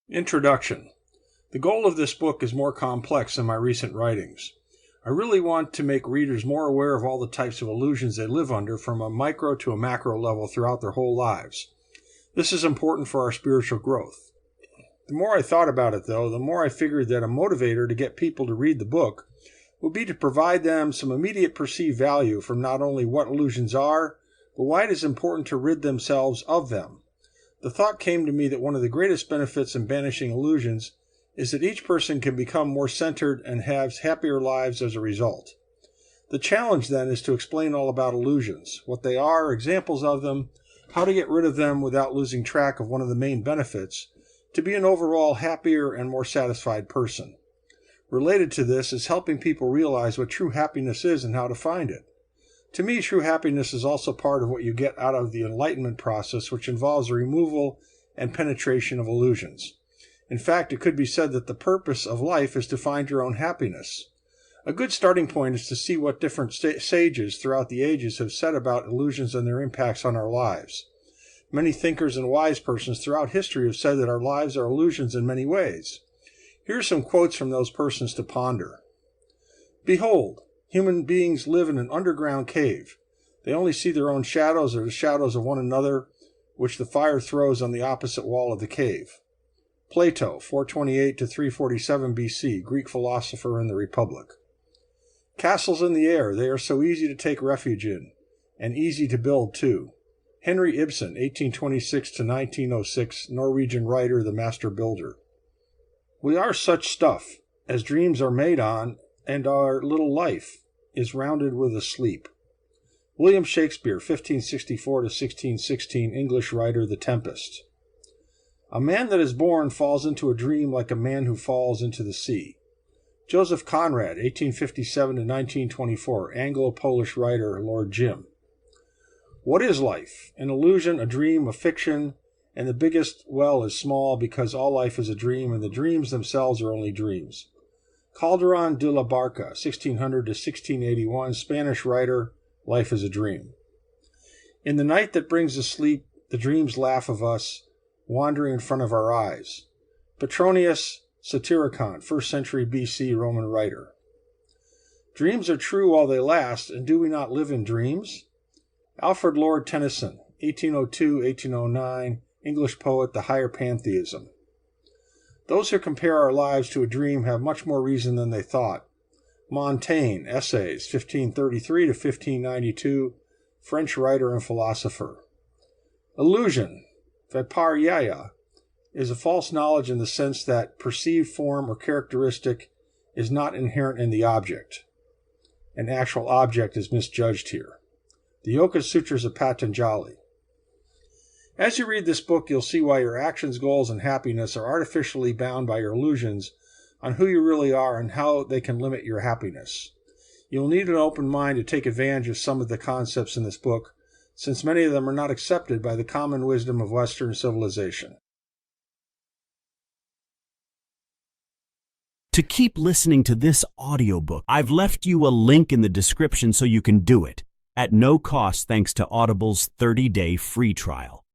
Introduction. The goal of this book is more complex than my recent writings. I really want to make readers more aware of all the types of illusions they live under from a micro to a macro level throughout their whole lives. This is important for our spiritual growth. The more I thought about it, though, the more I figured that a motivator to get people to read the book would be to provide them some immediate perceived value from not only what illusions are, but why it is important to rid themselves of them. The thought came to me that one of the greatest benefits in banishing illusions is that each person can become more centered and have happier lives as a result. The challenge then is to explain all about illusions, what they are, examples of them, how to get rid of them without losing track of one of the main benefits, to be an overall happier and more satisfied person. Related to this is helping people realize what true happiness is and how to find it. To me, true happiness is also part of what you get out of the enlightenment process, which involves the removal and penetration of illusions. In fact, it could be said that the purpose of life is to find your own happiness. A good starting point is to see what different sages throughout the ages have said about illusions and their impacts on our lives. Many thinkers and wise persons throughout history have said that our lives are illusions in many ways. Here are some quotes from those persons to ponder. Behold, human beings live in an underground cave. They only see their own shadows or the shadows of one another, which the fire throws on the opposite wall of the cave. Plato, 428 to 347 BC, Greek philosopher in the Republic. Castles in the air, they are so easy to take refuge in, and easy to build too. Henry Ibsen, 1826 to 1906, Norwegian writer, the master builder. We are such stuff, as dreams are made on, and our little life is rounded with a sleep. William Shakespeare, 1564 to 1616, English writer, The Tempest. A man that is born falls into a dream like a man who falls into the sea. Joseph Conrad, 1857 to 1924, Anglo-Polish writer, Lord Jim. What is life? An illusion, a dream, a fiction, and the biggest well is small because all life is a dream and the dreams themselves are only dreams. Calderon de la Barca, 1600 to 1681, Spanish writer, Life is a Dream. In the night that brings us sleep, the dreams laugh of us, wandering in front of our eyes. Petronius Satyricon, 1st century BC Roman writer. Dreams are true while they last, and do we not live in dreams? Alfred Lord Tennyson, 1802-1809, English poet, The Higher Pantheism. Those who compare our lives to a dream have much more reason than they thought. Montaigne, Essays, 1533 to 1592, French writer and philosopher. Illusion, Vipariyaya, is a false knowledge in the sense that perceived form or characteristic is not inherent in the object. An actual object is misjudged here. The Yoga Sutras of Patanjali. As you read this book, you'll see why your actions, goals, and happiness are artificially bound by your illusions on who you really are and how they can limit your happiness. You'll need an open mind to take advantage of some of the concepts in this book, since many of them are not accepted by the common wisdom of Western civilization. To keep listening to this audiobook, I've left you a link in the description so you can do it, at no cost thanks to Audible's 30-day free trial.